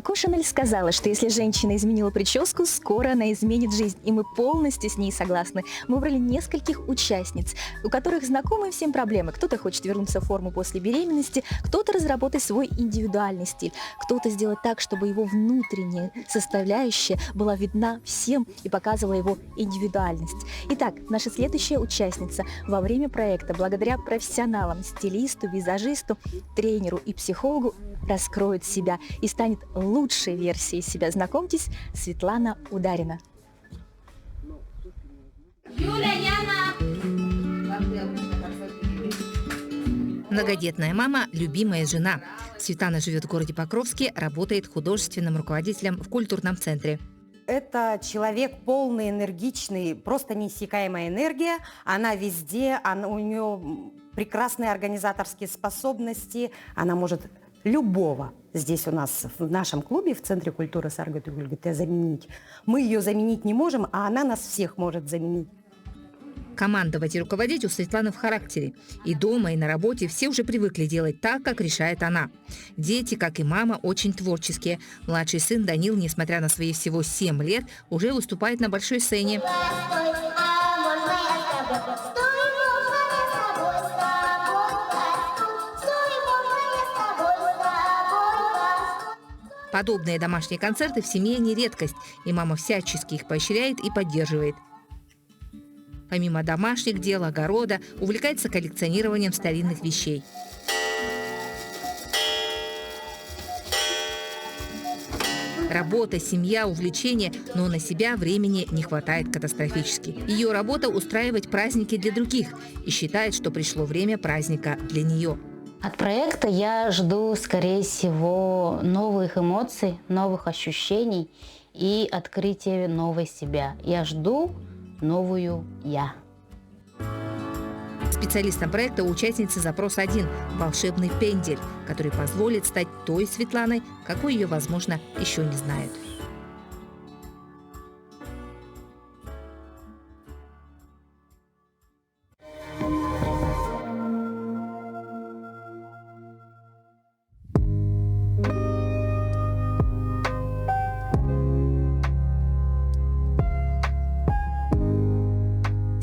Коко Шанель сказала, что если женщина изменила прическу, скоро она изменит жизнь. И мы полностью с ней согласны. Мы выбрали нескольких участниц, у которых знакомы всем проблемы. Кто-то хочет вернуться в форму после беременности, кто-то разработать свой индивидуальный стиль, кто-то сделать так, чтобы его внутренняя составляющая была видна всем и показывала его индивидуальность. Итак, наша следующая участница во время проекта, благодаря профессионалам, стилисту, визажисту, тренеру и психологу, раскроет себя и станет лучшей версией себя. Знакомьтесь, Светлана Ударина. Многодетная мама, любимая жена. Светлана живет в городе Покровске, работает художественным руководителем в культурном центре. Это человек полный, энергичный, просто неиссякаемая энергия. Она везде, у нее прекрасные организаторские способности. Она может любого здесь у нас в нашем клубе, в Центре культуры Саргату-Гюльгите, заменить. Мы ее заменить не можем, а она нас всех может заменить. Командовать и руководить у Светланы в характере. И дома, и на работе все уже привыкли делать так, как решает она. Дети, как и мама, очень творческие. Младший сын Данил, несмотря на свои всего 7 лет, уже выступает на большой сцене. Подобные домашние концерты в семье не редкость, и мама всячески их поощряет и поддерживает. Помимо домашних дел, огорода, увлекается коллекционированием старинных вещей. Работа, семья, увлечения, но на себя времени не хватает катастрофически. Ее работа – устраивать праздники для других, и считает, что пришло время праздника для нее. От проекта я жду, скорее всего, новых эмоций, новых ощущений и открытия новой себя. Я жду новую я. Специалистом проекта у участницы запрос один – волшебный пендель, который позволит стать той Светланой, какой ее, возможно, еще не знают.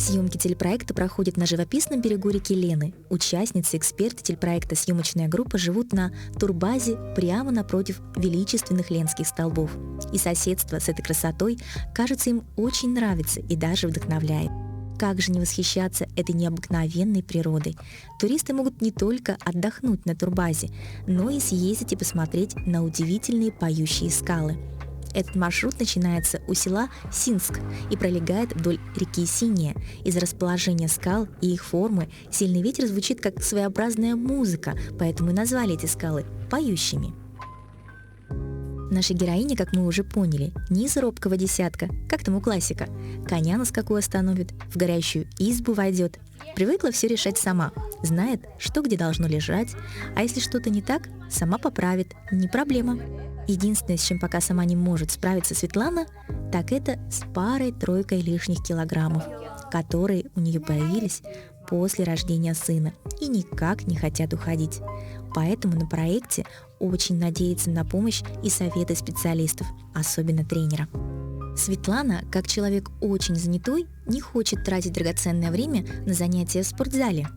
Съемки телепроекта проходят на живописном берегу реки Лены. Участницы, эксперты телепроекта «Съемочная группа» живут на турбазе прямо напротив величественных ленских столбов. И соседство с этой красотой, кажется, им очень нравится и даже вдохновляет. Как же не восхищаться этой необыкновенной природой? Туристы могут не только отдохнуть на турбазе, но и съездить и посмотреть на удивительные поющие скалы. Этот маршрут начинается у села Синск и пролегает вдоль реки Синяя. Из-за расположения скал и их формы сильный ветер звучит как своеобразная музыка, поэтому и назвали эти скалы поющими. Наша героиня, как мы уже поняли, не из робкого десятка, как там у классика. Коня на скаку остановит, в горящую избу войдет. Привыкла все решать сама, знает, что где должно лежать, а если что-то не так, сама поправит, не проблема. Единственное, с чем пока сама не может справиться Светлана, так это с парой-тройкой лишних килограммов, которые у нее появились после рождения сына и никак не хотят уходить. Поэтому на проекте очень надеется на помощь и советы специалистов, особенно тренера. Светлана, как человек очень занятой, не хочет тратить драгоценное время на занятия в спортзале.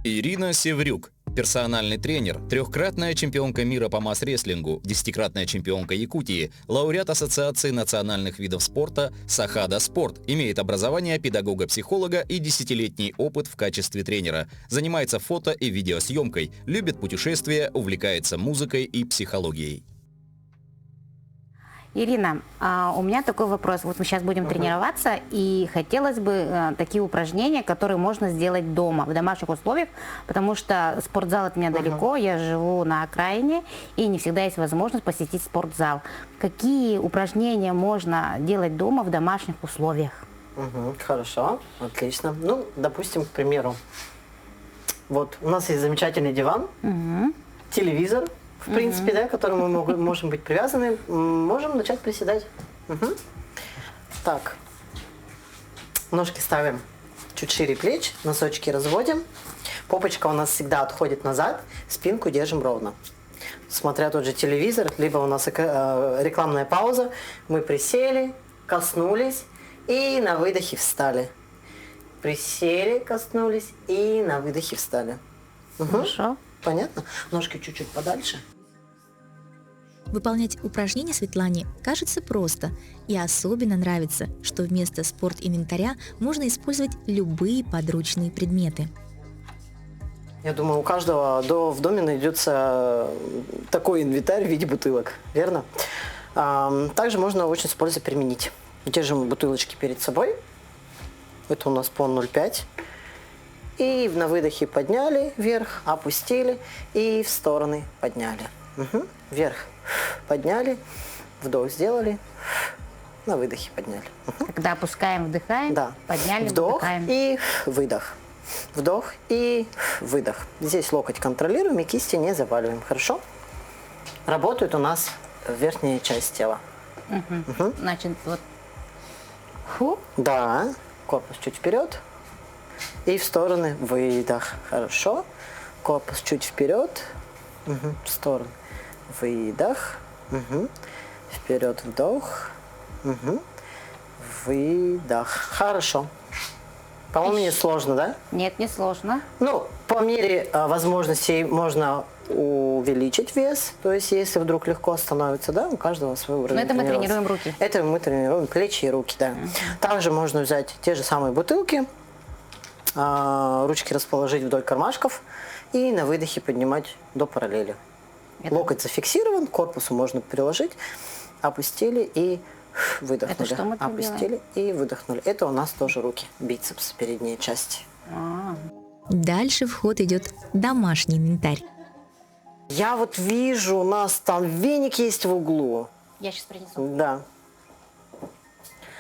Ирина Севрюк. Персональный тренер, трехкратная чемпионка мира по масс-рестлингу, 10-кратная чемпионка Якутии, лауреат Ассоциации национальных видов спорта «Сахада Спорт», имеет образование педагога-психолога и 10-летний опыт в качестве тренера, занимается фото- и видеосъемкой, любит путешествия, увлекается музыкой и психологией. Ирина, у меня такой вопрос. Вот мы сейчас будем тренироваться, и хотелось бы такие упражнения, которые можно сделать дома, в домашних условиях, потому что спортзал от меня далеко, я живу на окраине, и не всегда есть возможность посетить спортзал. Какие упражнения можно делать дома в домашних условиях? Хорошо, отлично. Ну, допустим, к примеру, вот у нас есть замечательный диван, телевизор, в принципе, да, к которому мы можем быть привязаны, можем начать приседать. Так, ножки ставим чуть шире плеч, носочки разводим, попочка у нас всегда отходит назад, спинку держим ровно. смотря тот же телевизор, либо у нас рекламная пауза, мы присели, коснулись и на выдохе встали. Присели, коснулись и на выдохе встали. Угу. Хорошо. Понятно? Ножки чуть-чуть подальше. Выполнять упражнения Светлане кажется просто, и особенно нравится, что вместо спортинвентаря можно использовать любые подручные предметы. Я думаю, у каждого в доме найдется такой инвентарь в виде бутылок, верно? Также можно очень с пользой применить. Держим бутылочки перед собой. Это у нас по 0,5. И на выдохе подняли вверх, опустили и в стороны подняли. Угу. Вверх подняли, вдох сделали, на выдохе подняли. Угу. Когда опускаем, вдыхаем, Да. подняли, Вдох вдыхаем. и выдох. Вдох и выдох. Здесь локоть контролируем и кисти не заваливаем. Хорошо? Работает у нас верхняя часть тела. Угу. Значит, вот. Фу. Да. Корпус чуть вперед. И в стороны выдох. Хорошо. Корпус чуть вперед. Угу. В сторону. Выдох. Угу. Вперед вдох. Угу. Выдох. Хорошо. По-моему, не сложно, да? Нет, не сложно. Ну, по мере возможностей можно увеличить вес. То есть, если вдруг легко становится, да, у каждого свой уровень. Но это мы тренировки. тренируем руки. Это мы тренируем плечи и руки, да. Также можно взять те же самые бутылки, ручки расположить вдоль кармашков и на выдохе поднимать до параллели. Локоть зафиксирован, к корпусу можно приложить, опустили и выдохнули. Это что мы тут Опустили и выдохнули. Это у нас тоже руки, бицепс, передняя часть. Дальше в ход идет домашний инвентарь. Я вот вижу, у нас там веник есть в углу. Я сейчас принесу. Да.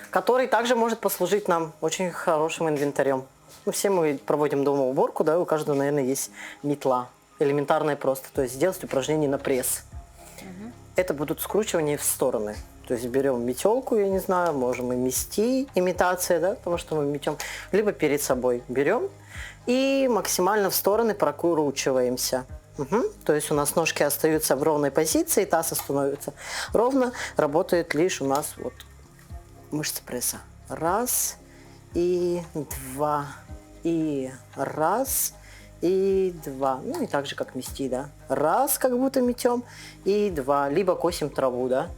Который также может послужить нам очень хорошим инвентарем. Ну, все мы проводим дома уборку, да, у каждого, наверное, есть метла. Элементарная просто. То есть сделать упражнение на пресс. Это будут скручивания в стороны. То есть берем метелку, я не знаю, можем и мести, имитация, да, потому что мы метем. Либо перед собой берем и максимально в стороны прокручиваемся. Угу. То есть у нас ножки остаются в ровной позиции, таз становится ровно. Работает лишь у нас вот мышцы пресса. Раз и два. И раз и два. Ну и так же, как мести, да. Раз, как будто метем, и два. Либо косим траву, да.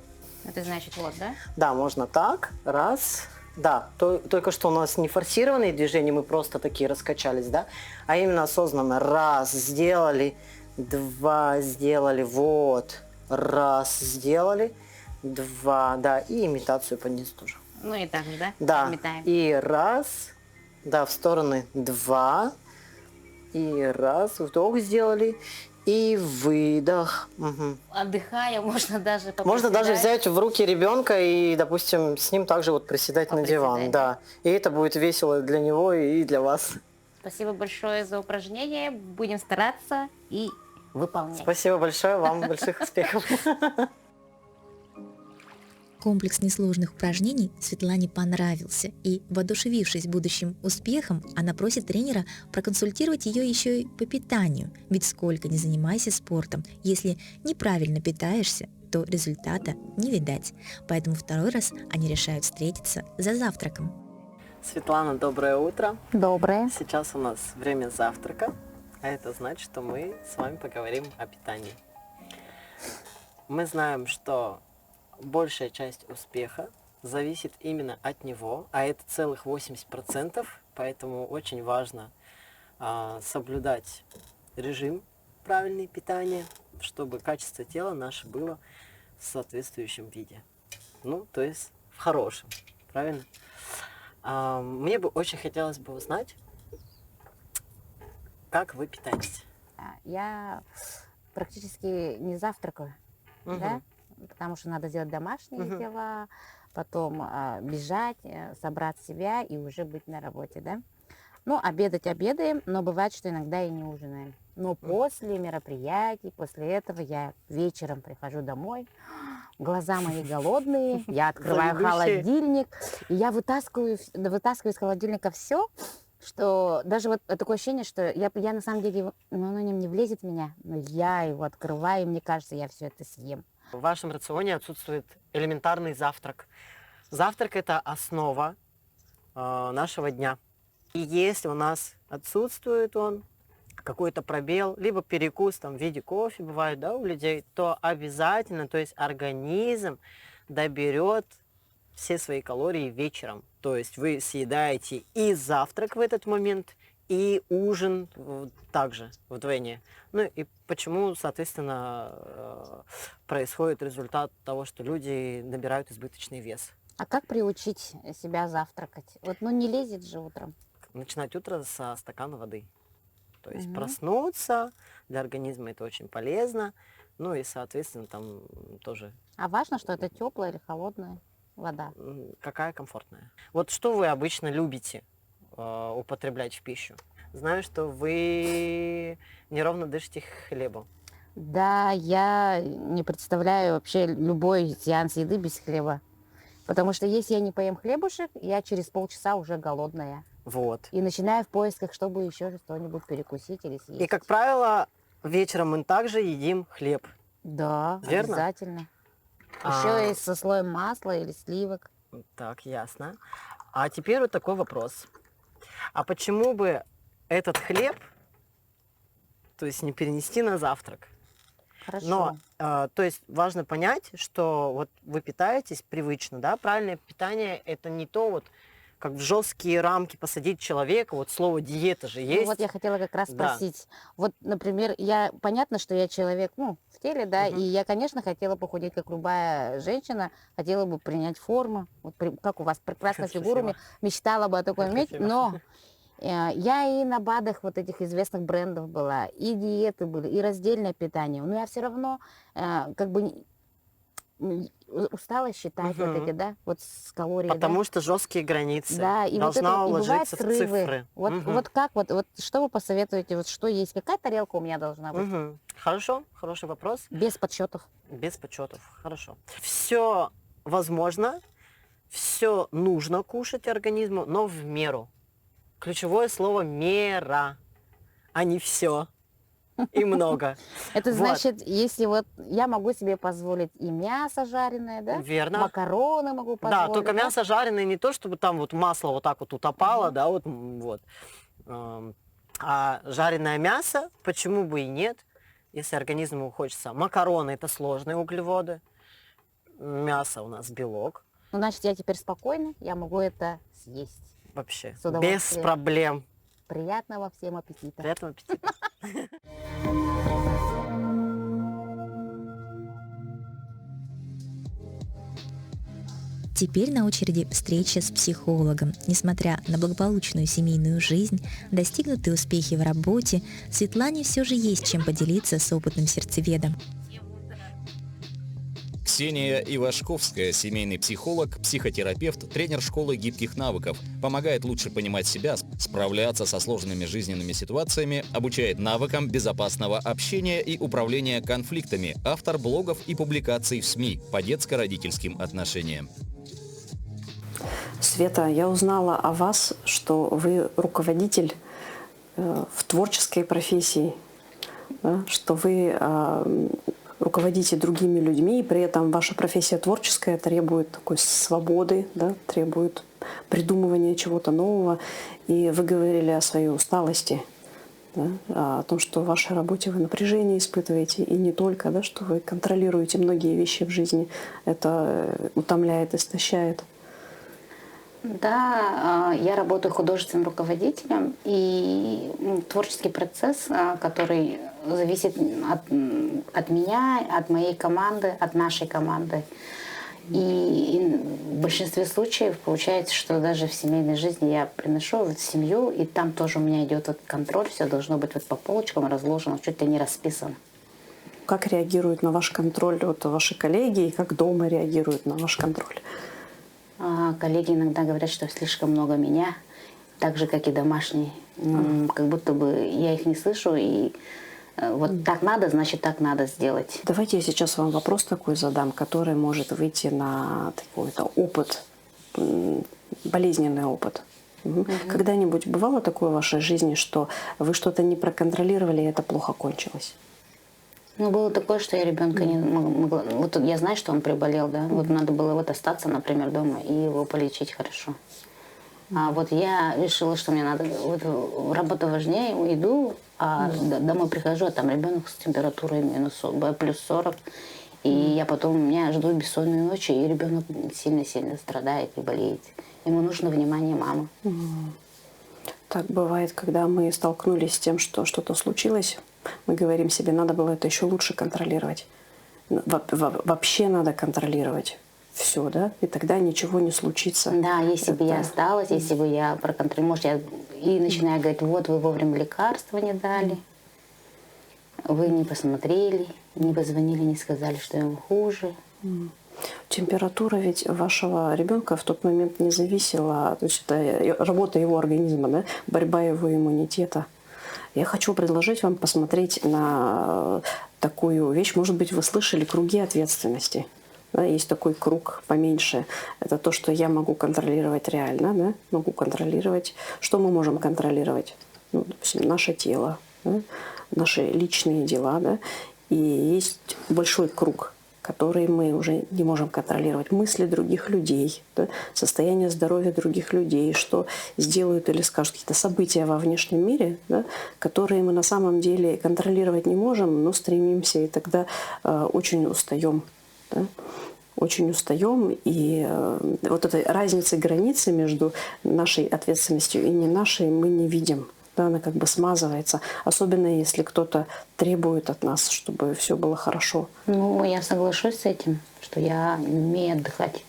Это значит вот, да? Да, можно так. Раз. Да, только что у нас не форсированные движения, мы просто такие раскачались, да. А именно осознанно. Раз, сделали. Два, сделали. Вот. Раз, сделали. Два, да. И имитацию поднес тоже. Ну и так же, да? Да. Метаем. И раз. Да, в стороны. Два. И раз. Вдох сделали. И выдох. Угу. Отдыхая, можно даже Можно даже взять в руки ребенка и, допустим, с ним также вот приседать на диван. Да. И это будет весело для него и для вас. Спасибо большое за упражнение. Будем стараться и выполнять. Спасибо большое, вам больших успехов. Комплекс несложных упражнений Светлане понравился, и, воодушевившись будущим успехом, она просит тренера проконсультировать ее еще и по питанию, ведь сколько ни занимайся спортом, если неправильно питаешься, то результата не видать. Поэтому второй раз они решают встретиться за завтраком. Светлана, доброе утро. Доброе. Сейчас у нас время завтрака, а это значит, что мы с вами поговорим о питании. Мы знаем, что большая часть успеха зависит именно от него, а это целых 80%, поэтому очень важно соблюдать режим правильного питания, чтобы качество тела наше было в соответствующем виде. Ну, то есть в хорошем, правильно? Мне бы очень хотелось бы узнать, как вы питаетесь. Я практически не завтракаю, да? Потому что надо делать домашние дела, потом бежать, собрать себя и уже быть на работе, да. Ну, обедать обедаем, но бывает, что иногда и не ужинаем. Но после мероприятий, после этого я вечером прихожу домой, глаза мои голодные, я открываю холодильник, и я вытаскиваю из холодильника все, что даже вот такое ощущение, что я на самом деле, ну, оно не влезет в меня, но я его открываю, и мне кажется, я все это съем. В вашем рационе отсутствует элементарный завтрак. Завтрак – это основа нашего дня. И если у нас отсутствует он, какой-то пробел, либо перекус там, в виде кофе бывает, да, у людей, то обязательно, то есть организм доберет все свои калории вечером. То есть вы съедаете и завтрак в этот момент, и ужин также вдвойне. Ну и почему, соответственно, происходит результат того, что люди набирают избыточный вес. А как приучить себя завтракать? Вот, ну, не лезет же утром. Начинать утро со стакана воды. То есть проснуться, для организма это очень полезно. Ну и, соответственно, там тоже... А важно, что это теплая или холодная вода? Какая комфортная. Вот что вы обычно любите употреблять в пищу? Знаю, что вы неровно дышите хлебом. Да, я не представляю вообще любой сеанс еды без хлеба. Потому что если я не поем хлебушек, я через полчаса уже голодная. Вот. И начинаю в поисках, чтобы еще что-нибудь перекусить или съесть. И, как правило, вечером мы также едим хлеб. Да, Верно? обязательно. Еще и со слоем масла или сливок. Так, ясно. А теперь вот такой вопрос. А почему бы этот хлеб, то есть не перенести на завтрак? Хорошо. Но, то есть важно понять, что вот вы питаетесь привычно, да, правильное питание это не то вот, как в жесткие рамки посадить человека, вот слово диета же есть. Ну, вот я хотела как раз Да. спросить. Вот, например, понятно, что я человек, ну, в теле, да, и я, конечно, хотела похудеть, как любая женщина, хотела бы принять форму, вот как у вас прекрасная фигура, Спасибо. мечтала бы о такой иметь, Спасибо. но я и на БАДах вот этих известных брендов была, и диеты были, и раздельное питание, но я все равно как бы устала считать вот эти, да, вот с калориями. Потому что жесткие границы. Да, и Должна вот это, и бывают уложиться в срывы. цифры. Вот как, вот что вы посоветуете, вот что есть, какая тарелка у меня должна быть? Хорошо, хороший вопрос. Без подсчетов. Без подсчетов. Хорошо. Все возможно, все нужно кушать организму, но в меру. Ключевое слово мера, а не все. И много. Это Вот. значит, если вот я могу себе позволить и мясо жареное, да? Верно. Макароны могу позволить. Да, только мясо жареное не то, чтобы там вот масло вот так вот утопало, да, вот. А жареное мясо, почему бы и нет, если организму хочется. Макароны – это сложные углеводы, мясо у нас белок. Ну, значит, я теперь спокойна, я могу это съесть. Вообще, С удовольствием. без проблем. Приятного всем аппетита. Приятного аппетита. Теперь на очереди встреча с психологом. Несмотря на благополучную семейную жизнь, достигнутые успехи в работе, Светлане все же есть чем поделиться с опытным сердцеведом. Ксения Ивашковская, семейный психолог, психотерапевт, тренер школы гибких навыков, помогает лучше понимать себя, справляться со сложными жизненными ситуациями, обучает навыкам безопасного общения и управления конфликтами, автор блогов и публикаций в СМИ по детско-родительским отношениям. Света, я узнала о вас, что вы руководитель в творческой профессии, да, что вы руководите другими людьми, и при этом ваша профессия творческая требует такой свободы, да, требует придумывания чего-то нового. И вы говорили о своей усталости, да, о том, что в вашей работе вы напряжение испытываете, и не только, да, что вы контролируете многие вещи в жизни. Это утомляет, истощает. Да, я работаю художественным руководителем, и творческий процесс, который зависит от меня, от моей команды, от нашей команды. И в большинстве случаев получается, что даже в семейной жизни я приношу в семью, и там тоже у меня идет контроль, все должно быть вот по полочкам разложено, чуть ли не расписано. Как реагируют на ваш контроль вот ваши коллеги, и как дома реагируют на ваш контроль? Коллеги иногда говорят, что слишком много меня, так же, как и домашние. Как будто бы я их не слышу, и вот так надо, значит, так надо сделать. Давайте я сейчас вам вопрос такой задам, который может выйти на какой-то опыт, болезненный опыт. Когда-нибудь бывало такое в вашей жизни, что вы что-то не проконтролировали, и это плохо кончилось? Ну, было такое, что я ребенка не могла... Вот я знаю, что он приболел, да? Вот надо было вот остаться, например, дома и его полечить хорошо. А вот я решила, что мне надо... Вот работа важнее, иду, а домой прихожу, а там ребенок с температурой плюс 40. И я потом, меня ждут бессонные ночи, и ребенок сильно-сильно страдает и болеет. Ему нужно внимание мамы. Так бывает, когда мы столкнулись с тем, что что-то случилось, мы говорим себе, надо было это еще лучше контролировать. Вообще надо контролировать все, да? И тогда ничего не случится. Да, если бы я осталась, если бы я проконтролировала, может, я и начинаю говорить, вот вы вовремя лекарства не дали, вы не посмотрели, не позвонили, не сказали, что ему хуже. Температура ведь вашего ребенка в тот момент не зависела, то есть это работа его организма, да? Борьба его иммунитета. Я хочу предложить вам посмотреть на такую вещь. Может быть, вы слышали круги ответственности. Да? Есть такой круг поменьше. Это то, что я могу контролировать реально. Да? Могу контролировать. Что мы можем контролировать? Ну, допустим, наше тело, да? Наши личные дела. Да? И есть большой круг, которые мы уже не можем контролировать. Мысли других людей, да? Состояние здоровья других людей, что сделают или скажут, какие-то события во внешнем мире, да? Которые мы на самом деле контролировать не можем, но стремимся, и тогда очень устаем. Да? Очень устаем, и вот этой разницы, границы между нашей ответственностью и не нашей мы не видим. Да, она как бы смазывается, особенно если кто-то требует от нас, чтобы все было хорошо. Ну, я соглашусь с этим, что я не умею отдыхать.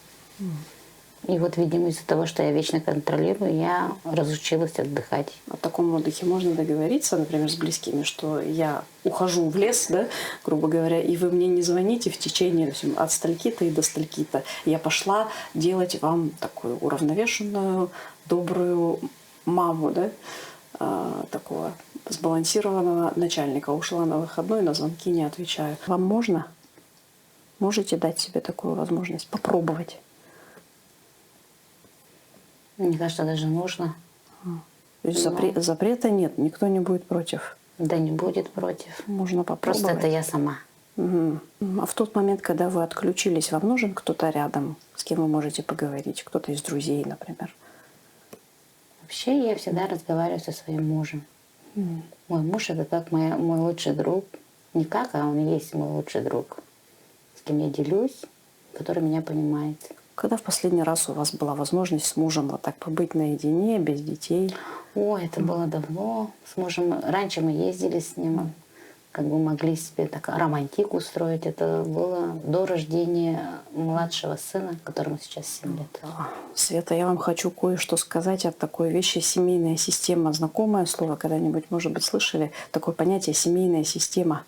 И вот, видимо, из-за того, что я вечно контролирую, я разучилась отдыхать. О таком отдыхе можно договориться, например, с близкими, что я ухожу в лес, да, грубо говоря, и вы мне не звоните в течение, допустим, от стольки-то и до стольки-то. Я пошла делать вам такую уравновешенную, добрую маму, да, такого сбалансированного начальника. Ушла на выходной, на звонки не отвечаю. Вам можно? Можете дать себе такую возможность? Попробовать? Мне кажется, даже нужно. То есть запрета нет, никто не будет против? Да не будет против. Можно попробовать. Просто это я сама. Угу. А в тот момент, когда вы отключились, вам нужен кто-то рядом, с кем вы можете поговорить? Кто-то из друзей, например? Вообще я всегда разговариваю со своим мужем. Мой муж — это как мой лучший друг. Не как, а он и есть мой лучший друг. С кем я делюсь, который меня понимает. Когда в последний раз у вас была возможность с мужем вот так побыть наедине, без детей? Ой, это было давно. С мужем раньше мы ездили с ним, как бы могли себе так романтик устроить. Это было до рождения младшего сына, которому сейчас 7 лет. Света, я вам хочу кое-что сказать о такой вещи. Семейная система. Знакомое слово когда-нибудь, может быть, слышали? Такое понятие семейная система.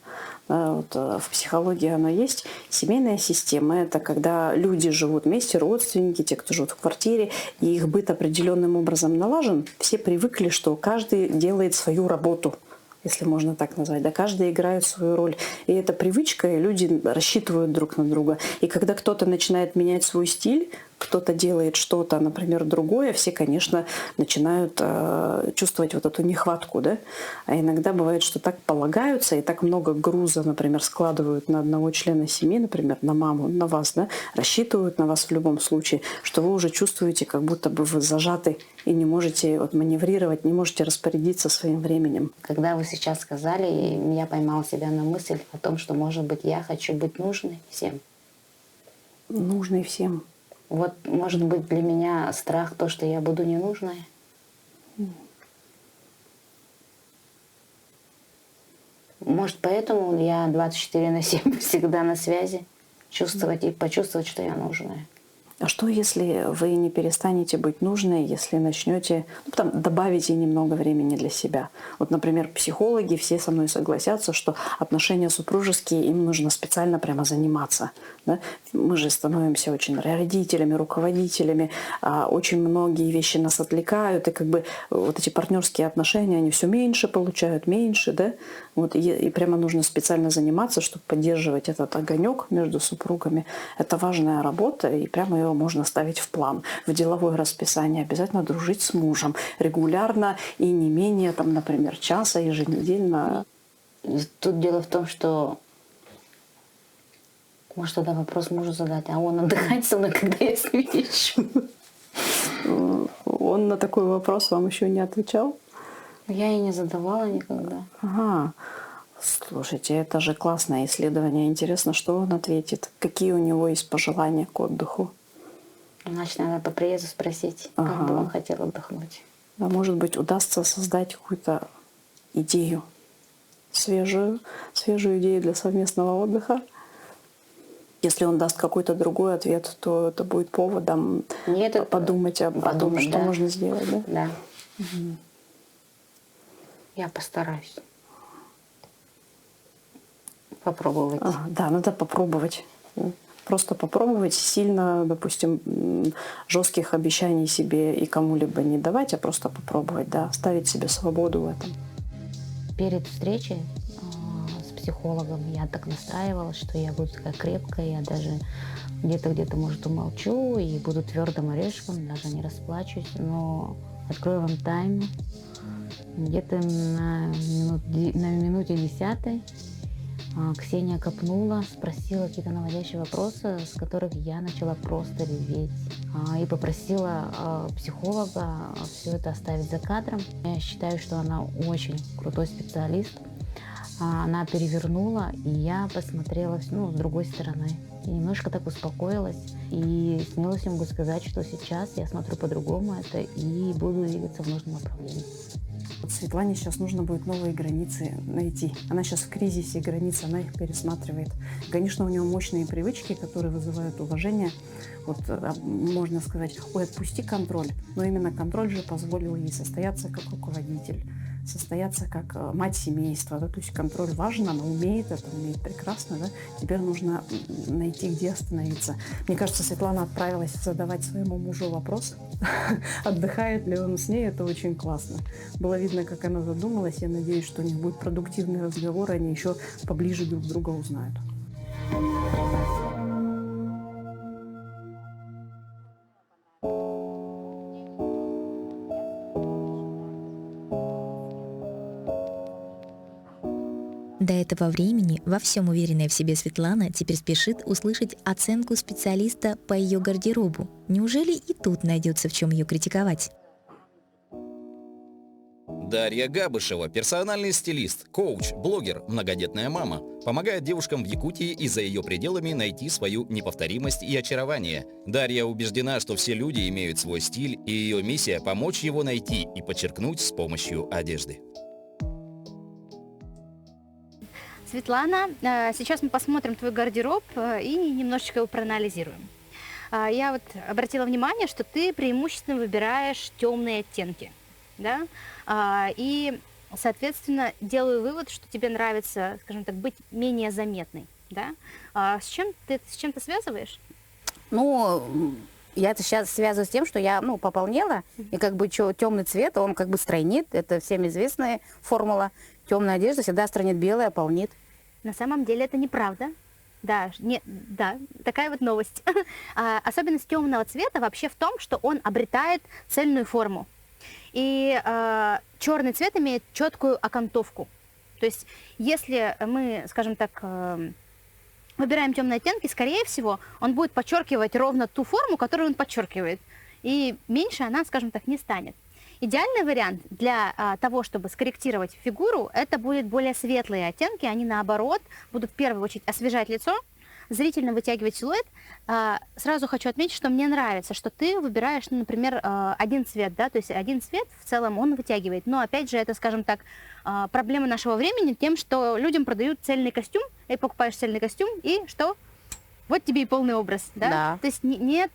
Вот, в психологии оно есть. Семейная система — это когда люди живут вместе, родственники, те, кто живут в квартире, и их быт определенным образом налажен. Все привыкли, что каждый делает свою работу, если можно так назвать. Да, каждый играет свою роль. И это привычка, и люди рассчитывают друг на друга. И когда кто-то начинает менять свой стиль, кто-то делает что-то, например, другое, все, конечно, начинают чувствовать вот эту нехватку. Да? А иногда бывает, что так полагаются, и так много груза, например, складывают на одного члена семьи, например, на маму, на вас, да? Рассчитывают на вас в любом случае, что вы уже чувствуете, как будто бы вы зажаты и не можете вот маневрировать, не можете распорядиться своим временем. Когда вы сейчас сказали, я поймала себя на мысль о том, что, может быть, я хочу быть нужной всем. Нужной всем. Вот, может быть, для меня страх то, что я буду ненужной. Может, поэтому я 24/7 всегда на связи. Чувствовать и почувствовать, что я нужная. А что, если вы не перестанете быть нужной, если начнете, добавите немного времени для себя? Вот, например, психологи все со мной согласятся, что отношения супружеские, им нужно специально прямо заниматься. Да? Мы же становимся очень родителями, руководителями, очень многие вещи нас отвлекают, и как бы вот эти партнерские отношения, они все меньше получают, меньше, да? Вот, и прямо нужно специально заниматься, чтобы поддерживать этот огонек между супругами. Это важная работа, и прямо ее ее можно ставить в план, в деловое расписание, обязательно дружить с мужем регулярно и не менее, там, например, часа еженедельно. Тут дело в том, что может тогда вопрос мужу задать, а он отдыхает со мной, когда я с ним езжу. Он на такой вопрос вам еще не отвечал? Я и не задавала никогда. Ага. Слушайте, это же классное исследование. Интересно, что он ответит? Какие у него есть пожелания к отдыху? Значит, надо по приезду спросить, как бы он хотел отдохнуть. А может быть, удастся создать какую-то идею, свежую идею для совместного отдыха? Если он даст какой-то другой ответ, то это будет поводом подумать о том, что можно сделать. Да? Да. Угу. Я постараюсь попробовать. Да, надо попробовать. Просто попробовать. Сильно, допустим, жестких обещаний себе и кому-либо не давать, а просто попробовать, да, оставить себе свободу в этом. Перед встречей с психологом я так настраивалась, что я буду такая крепкая, я даже где-то, может, умолчу и буду твердым орешком, даже не расплачусь, но открою вам тайну. Где-то на минуте 10 Ксения копнула, спросила какие-то наводящие вопросы, с которых я начала просто реветь. И попросила психолога все это оставить за кадром. Я считаю, что она очень крутой специалист. Она перевернула, и я посмотрела с другой стороны. И немножко так успокоилась. И смело могу сказать, что сейчас я смотрю по-другому это и буду двигаться в нужном направлении. Светлане сейчас нужно будет новые границы найти. Она сейчас в кризисе границ, она их пересматривает. Конечно, у нее мощные привычки, которые вызывают уважение. Вот можно сказать, ой, отпусти контроль. Но именно контроль же позволил ей состояться как руководитель, состояться как мать семейства. Да? То есть контроль важен, она умеет это, умеет прекрасно. Да? Теперь нужно найти, где остановиться. Мне кажется, Светлана отправилась задавать своему мужу вопрос, отдыхает ли он с ней. Это очень классно. Было видно, как она задумалась. Я надеюсь, что у них будет продуктивный разговор, и они еще поближе друг друга узнают. До этого времени во всем уверенная в себе Светлана теперь спешит услышать оценку специалиста по ее гардеробу. Неужели и тут найдется в чем ее критиковать? Дарья Габышева, персональный стилист, коуч, блогер, многодетная мама, помогает девушкам в Якутии и за ее пределами найти свою неповторимость и очарование. Дарья убеждена, что все люди имеют свой стиль, и ее миссия – помочь его найти и подчеркнуть с помощью одежды. Светлана, сейчас мы посмотрим твой гардероб и немножечко его проанализируем. Я вот обратила внимание, что ты преимущественно выбираешь темные оттенки, да? И, соответственно, делаю вывод, что тебе нравится, скажем так, быть менее заметной, да? С чем ты связываешь? Я это сейчас связываю с тем, что я, пополнела, и темный цвет, он стройнит, это всем известная формула. Темная одежда всегда стройнит, белая полнит. На самом деле это неправда. Да, такая вот новость. Особенность темного цвета вообще в том, что он обретает цельную форму. И черный цвет имеет четкую окантовку. То есть, если мы, скажем так, выбираем темные оттенки, скорее всего, он будет подчеркивать ровно ту форму, которую он подчеркивает. И меньше она, скажем так, не станет. Идеальный вариант для того, чтобы скорректировать фигуру, это будут более светлые оттенки. Они, наоборот, будут в первую очередь освежать лицо, зрительно вытягивать силуэт. Сразу хочу отметить, что мне нравится, что ты выбираешь, например, один цвет, да, то есть один цвет в целом он вытягивает. Но, опять же, это, скажем так, проблема нашего времени тем, что людям продают цельный костюм, и покупаешь цельный костюм, и что? Вот тебе и полный образ, да? Да. То есть нет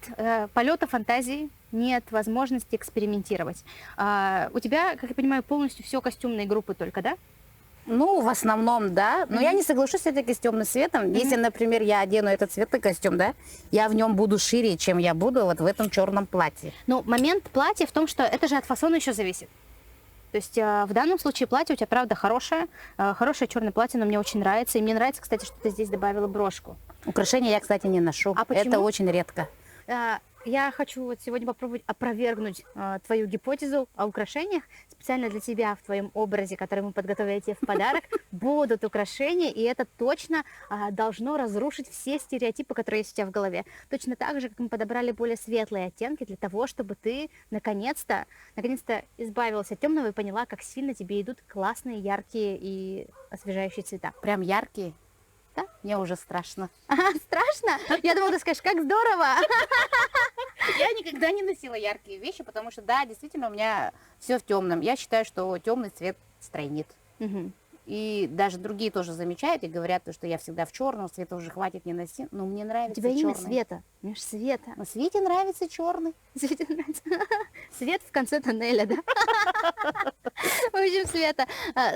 полета фантазии, нет возможности экспериментировать. У тебя, как я понимаю, полностью все костюмные группы только, да? В основном, да. Но я не соглашусь все-таки с темным цветом. Если, например, я одену этот цветный костюм, да, я в нем буду шире, чем я буду вот в этом черном платье. Момент платья в том, что это же от фасона еще зависит. То есть в данном случае платье у тебя, правда, хорошее черное платье, но мне очень нравится. И мне нравится, кстати, что ты здесь добавила брошку. Украшения я, кстати, не ношу. А почему? Это очень редко. Я хочу вот сегодня попробовать опровергнуть твою гипотезу о украшениях. Специально для тебя в твоем образе, который мы подготовили тебе в подарок, будут украшения, и это точно должно разрушить все стереотипы, которые есть у тебя в голове. Точно так же, как мы подобрали более светлые оттенки для того, чтобы ты наконец-то избавилась от темного и поняла, как сильно тебе идут классные, яркие и освежающие цвета. Прям яркие. Да? Мне уже страшно. Страшно? Я думала, ты скажешь, как здорово! Я никогда не носила яркие вещи, потому что, да, действительно, у меня все в темном. Я считаю, что темный цвет стройнит. И даже другие тоже замечают и говорят, что я всегда в черном, цвета уже хватит, не носи. Но мне У нравится тебя имя черный. Света. Меж Света. Но Свете нравится черный. Свете нравится. Свет в конце тоннеля, да? В общем, Света,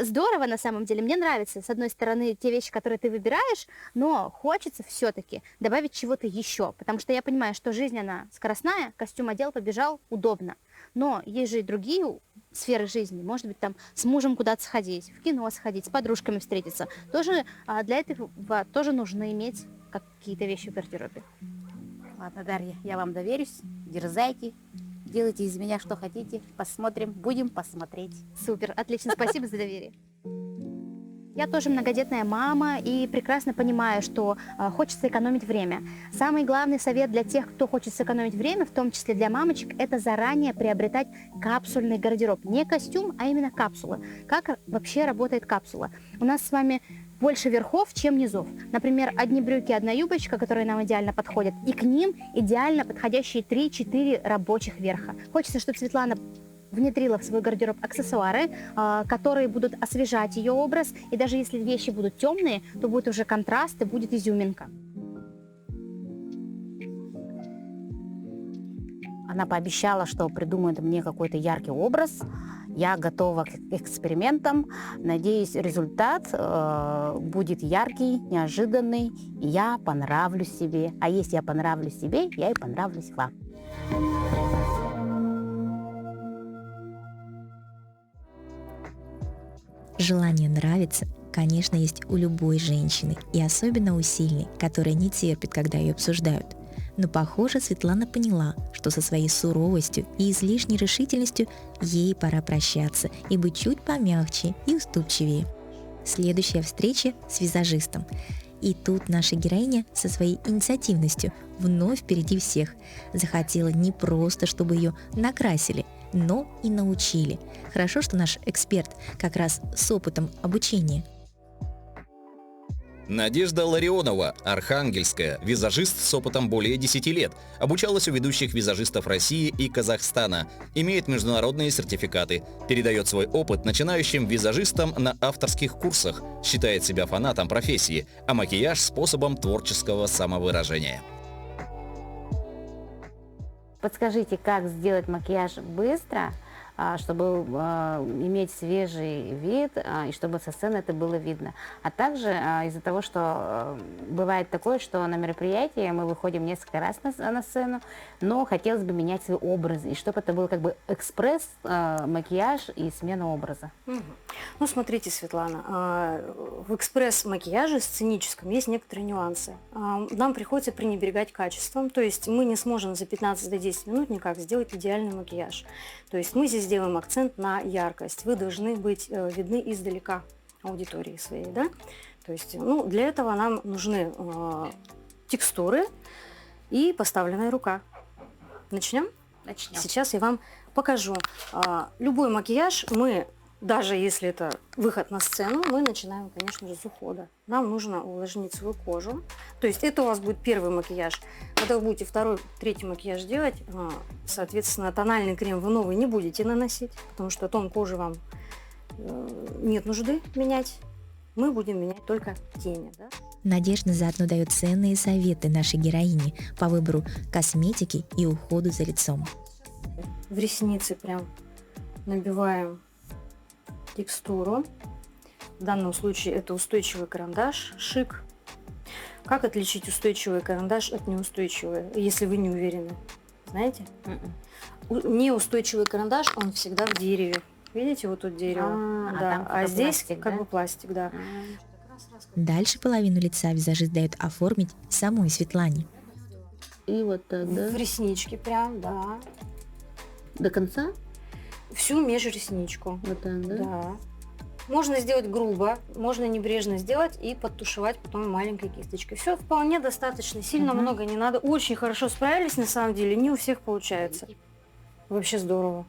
здорово на самом деле. Мне нравятся, с одной стороны, те вещи, которые ты выбираешь, но хочется все-таки добавить чего-то еще, потому что я понимаю, что жизнь, она скоростная, костюм одел, побежал, удобно. Но есть же и другие сферы жизни. Может быть, там с мужем куда-то сходить, в кино сходить, с подружками встретиться. Тоже для этого тоже нужно иметь какие-то вещи в гардеробе. Ладно, Дарья, я вам доверюсь. Дерзайте. Делайте из меня что хотите. Посмотрим. Будем посмотреть. Супер, отлично, спасибо за доверие. Я тоже многодетная мама и прекрасно понимаю, что хочется экономить время. Самый главный совет для тех, кто хочет сэкономить время, в том числе для мамочек, это заранее приобретать капсульный гардероб. Не костюм, а именно капсулы. Как вообще работает капсула? У нас с вами больше верхов, чем низов. Например, одни брюки, одна юбочка, которые нам идеально подходят, и к ним идеально подходящие 3-4 рабочих верха. Хочется, чтобы Светлана внедрила в свой гардероб аксессуары, которые будут освежать ее образ, и даже если вещи будут темные, то будет уже контраст и будет изюминка. Она пообещала, что придумает мне какой-то яркий образ. Я готова к экспериментам. Надеюсь, результат будет яркий, неожиданный, и я понравлюсь себе. А если я понравлюсь себе, я и понравлюсь вам. Желание нравиться, конечно, есть у любой женщины, и особенно у сильной, которая не терпит, когда ее обсуждают. Но, похоже, Светлана поняла, что со своей суровостью и излишней решительностью ей пора прощаться и быть чуть помягче и уступчивее. Следующая встреча с визажистом. И тут наша героиня со своей инициативностью вновь впереди всех. Захотела не просто, чтобы ее накрасили, но и научили. Хорошо, что наш эксперт как раз с опытом обучения. Надежда Ларионова, архангельская, визажист с опытом более 10 лет, обучалась у ведущих визажистов России и Казахстана, имеет международные сертификаты, передает свой опыт начинающим визажистам на авторских курсах, считает себя фанатом профессии, а макияж – способом творческого самовыражения. Подскажите, как сделать макияж быстро, чтобы иметь свежий вид, и чтобы со сцены это было видно. А также из-за того, что бывает такое, что на мероприятии мы выходим несколько раз на сцену, но хотелось бы менять свой образ, и чтобы это был как бы экспресс, макияж и смена образа. Ну, смотрите, Светлана, в экспресс-макияже сценическом есть некоторые нюансы. Нам приходится пренебрегать качеством, то есть мы не сможем за 15-10 минут никак сделать идеальный макияж. То есть мы здесь делаем акцент на яркость. Вы должны быть видны издалека аудитории своей, да? То есть, ну, для этого нам нужны текстуры и поставленная рука. Начнем? Начнем. Сейчас я вам покажу. Любой макияж мы, даже если это выход на сцену, мы начинаем, конечно же, с ухода. Нам нужно увлажнить свою кожу. То есть это у вас будет первый макияж. Когда вы будете второй, третий макияж делать, соответственно, тональный крем вы новый не будете наносить, потому что тон кожи вам нет нужды менять. Мы будем менять только тени. Да? Надежда заодно дает ценные советы нашей героине по выбору косметики и уходу за лицом. В ресницы прям набиваем текстуру. В данном случае это устойчивый карандаш Шик. Как отличить устойчивый карандаш от неустойчивого, если вы не уверены? Знаете? Неустойчивый карандаш, он всегда в дереве. Видите, вот тут дерево. Да. А здесь пластик, как бы пластик, да. Дальше половину лица визажист дает оформить самой Светлане. И вот так, да? В реснички прям, да. До конца? Всю межресничку. Вот так, да? Да. Можно сделать грубо, можно небрежно сделать и подтушевать потом маленькой кисточкой. Все вполне достаточно, сильно много не надо. Очень хорошо справились, на самом деле, не у всех получается. Вообще здорово.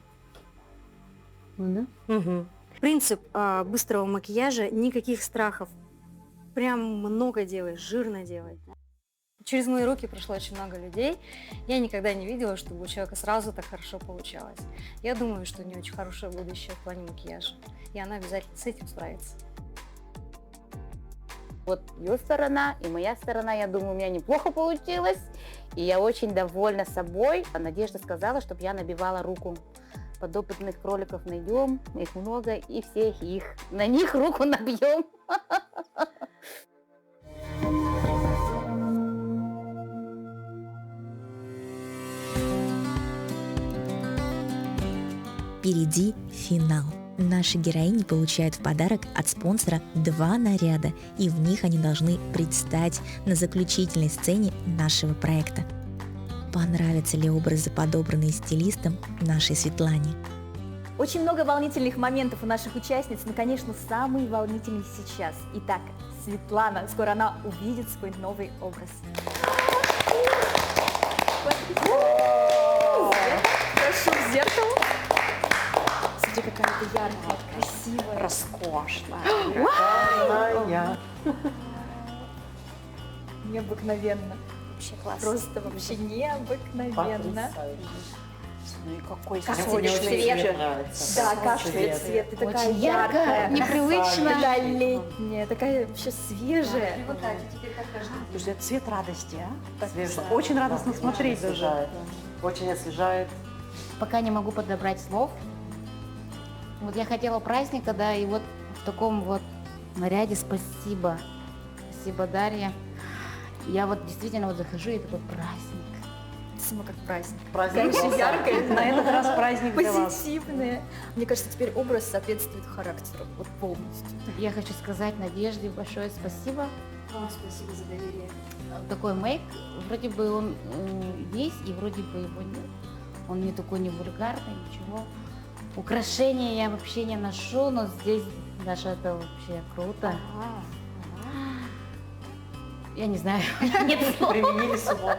Да? Угу. Принцип быстрого макияжа, никаких страхов. Прям много делай, жирно делай. Через мои руки прошло очень много людей. Я никогда не видела, чтобы у человека сразу так хорошо получалось. Я думаю, что у нее очень хорошее будущее в плане макияжа. И она обязательно с этим справится. Вот ее сторона и моя сторона, я думаю, у меня неплохо получилось. И я очень довольна собой. Надежда сказала, чтобы я набивала руку. Подопытных кроликов найдем, их много, и всех их. На них руку набьем. Впереди финал. Наши героини получают в подарок от спонсора 2 наряда, и в них они должны предстать на заключительной сцене нашего проекта. Понравятся ли образы, подобранные стилистом нашей Светлане? Очень много волнительных моментов у наших участниц, но, конечно, самый волнительный сейчас. Итак, Светлана, скоро она увидит свой новый образ. Прошу в зеркало. Смотри, какая ты яркая, красивая. Роскошная. Необыкновенно. Вообще классно. Просто вообще необыкновенно. Ну и какой Какой цвет. Да, как цвет. Ты такая Очень яркая, непривычно. такая летняя, такая вообще свежая. Слушай, это цвет радости, а? Очень радостно смотреть даже. Очень освежает. Пока не могу подобрать слов. Вот я хотела праздника, да, и вот в таком вот наряде спасибо. Спасибо, Дарья. Я вот действительно вот захожу, и такой праздник. Сама как праздник. Праздник Такая был яркая, На этот раз праздник для вас. позитивная. Мне кажется, теперь образ соответствует характеру, вот полностью. Я хочу сказать Надежде большое спасибо. Спасибо за доверие. Такой мейк, вроде бы он есть, и вроде бы его нет. Он не такой не вульгарный, ничего. Украшения я вообще не ношу, но здесь даже это вообще круто. Я не знаю, нет слов. Применили субботу.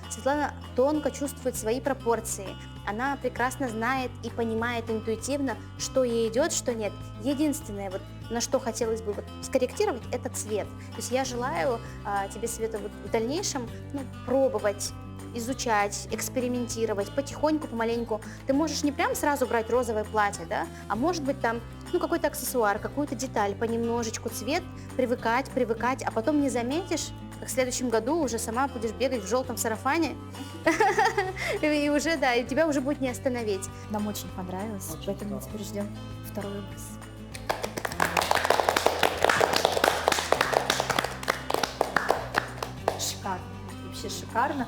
Светлана тонко чувствует свои пропорции. Она прекрасно знает и понимает интуитивно, что ей идет, что нет. Единственное, вот, на что хотелось бы вот скорректировать, это цвет. То есть я желаю тебе, Света, вот в дальнейшем пробовать, изучать, экспериментировать, потихоньку, помаленьку. Ты можешь не прям сразу брать розовое платье, да, а может быть там какой-то аксессуар, какую-то деталь, понемножечку цвет, привыкать, а потом не заметишь, как в следующем году уже сама будешь бегать в желтом сарафане, и уже, да, и тебя уже будет не остановить. Нам очень понравилось, поэтому мы теперь ждем второй образ. Шикарно, вообще шикарно.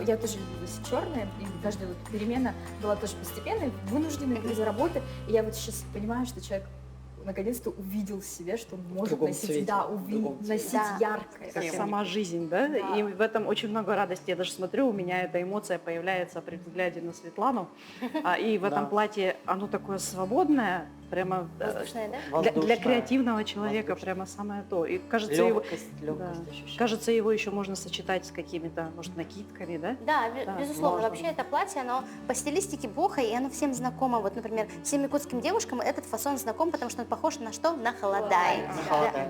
Я тоже люблю черное, и каждая вот перемена была тоже постепенной, вынужденной из-за работы. И я вот сейчас понимаю, что человек наконец-то увидел в себе, что он может носить, носить яркое. Как сама жизнь, да? И в этом очень много радости. Я даже смотрю, у меня эта эмоция появляется при взгляде на Светлану. И в этом платье оно такое свободное, прямо для креативного человека прямо самое то. И кажется, кажется, его еще можно сочетать с какими-то, может, накидками, да? Да, безусловно. Вообще это платье, оно по стилистике бохо, и оно всем знакомо. Вот, например, всем якутским девушкам этот фасон знаком, потому что он похож на что? На холодай.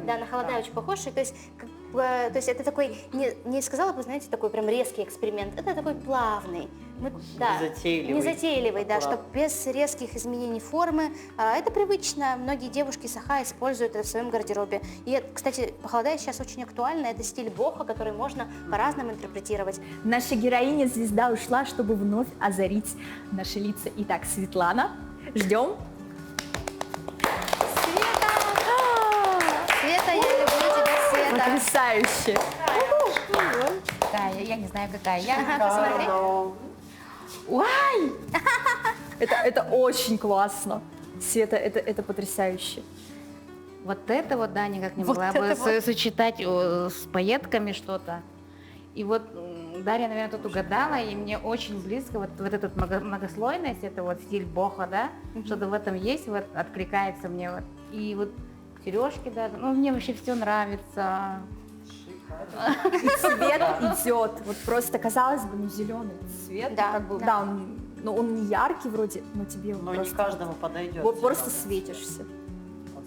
Да, на холодай очень похож. И, то есть это такой, не сказала бы, знаете, такой прям резкий эксперимент. Это такой плавный. Незатейливый, да, чтобы без резких изменений формы. Это привычно. Многие девушки саха используют это в своем гардеробе. И, кстати, похолодая сейчас очень актуально. Это стиль бохо, который можно по-разному интерпретировать. Наша героиня звезда ушла, чтобы вновь озарить наши лица. Итак, Светлана, ждем. Света, я люблю тебя, Света. Потрясающе. Я не знаю, какая я. Посмотри. Ой! Это очень классно. Света, это потрясающе. Вот это вот, да, никак не могла бы сочетать с пайетками что-то. И вот Дарья, наверное, тут угадала, и мне очень близко вот эта многослойность, это вот стиль бохо, да, что-то в этом есть, вот откликается мне вот. И вот сережки даже, ну, мне вообще все нравится. И цвет идет. Вот просто, казалось бы, ну, зеленый цвет. Да, как бы, да. да, он не яркий вроде, но тебе Но просто, не каждому подойдет. вот просто светишься.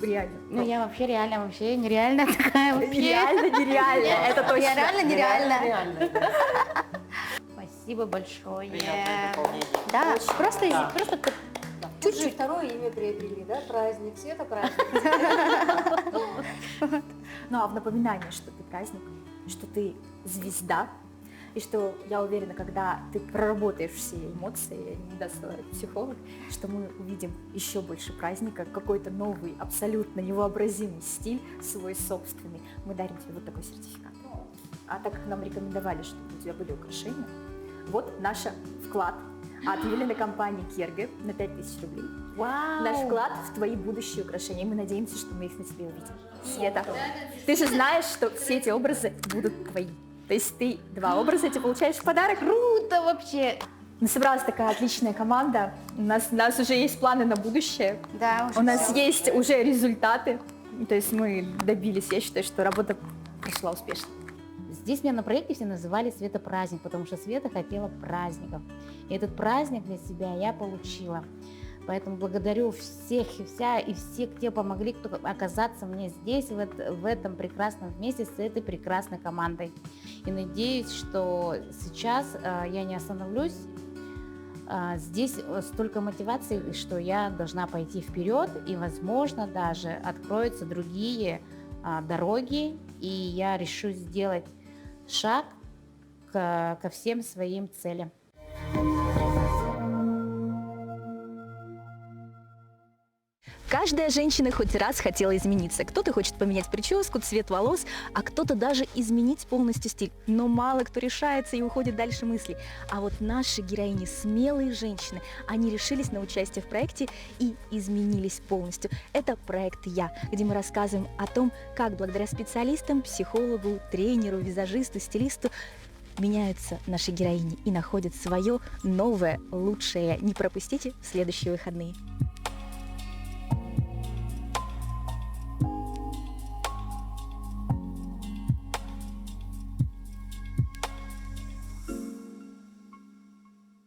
Реально. Ну, я вообще нереально такая вообще. Реально нереально. Это точно. Я реально нереально. Реально, да. Спасибо большое. Приятное дополнение. Да, просто, Да. просто Чуть-чуть второе имя приобрели, да? Праздник, Света праздник. Ну, а в напоминание, что ты праздник, что ты звезда, и что, я уверена, когда ты проработаешь все эмоции, не даст соврать психолог, что мы увидим еще больше праздника, какой-то новый, абсолютно невообразимый стиль, свой собственный. Мы дарим тебе вот такой сертификат. А так как нам рекомендовали, чтобы у тебя были украшения, вот наш вклад от ювелирной компании Керге на 5000 рублей. Вау! Наш вклад в твои будущие украшения. И мы надеемся, что мы их на тебе увидим. Света, ты же знаешь, что все эти образы будут твои. То есть ты 2 образа эти получаешь в подарок. Круто вообще! Собралась такая отличная команда. У нас уже есть планы на будущее. да, уже У нас всё. есть уже результаты. То есть мы добились. Я считаю, что работа прошла успешно. Здесь меня на проекте все называли Света праздник, потому что Света хотела праздников. И этот праздник для себя я получила. Поэтому благодарю всех и вся, и всех, кто помогли, кто оказаться мне здесь, в этом прекрасном месте, с этой прекрасной командой. И надеюсь, что сейчас я не остановлюсь. Здесь столько мотивации, что я должна пойти вперед, и, возможно, даже откроются другие дороги, и я решу сделать шаг ко всем своим целям. Каждая женщина хоть раз хотела измениться. Кто-то хочет поменять прическу, цвет волос, а кто-то даже изменить полностью стиль. Но мало кто решается и уходит дальше мысли. А вот наши героини, смелые женщины, они решились на участие в проекте и изменились полностью. Это проект «Я», где мы рассказываем о том, как благодаря специалистам, психологу, тренеру, визажисту, стилисту меняются наши героини и находят свое новое, лучшее. Не пропустите в следующие выходные.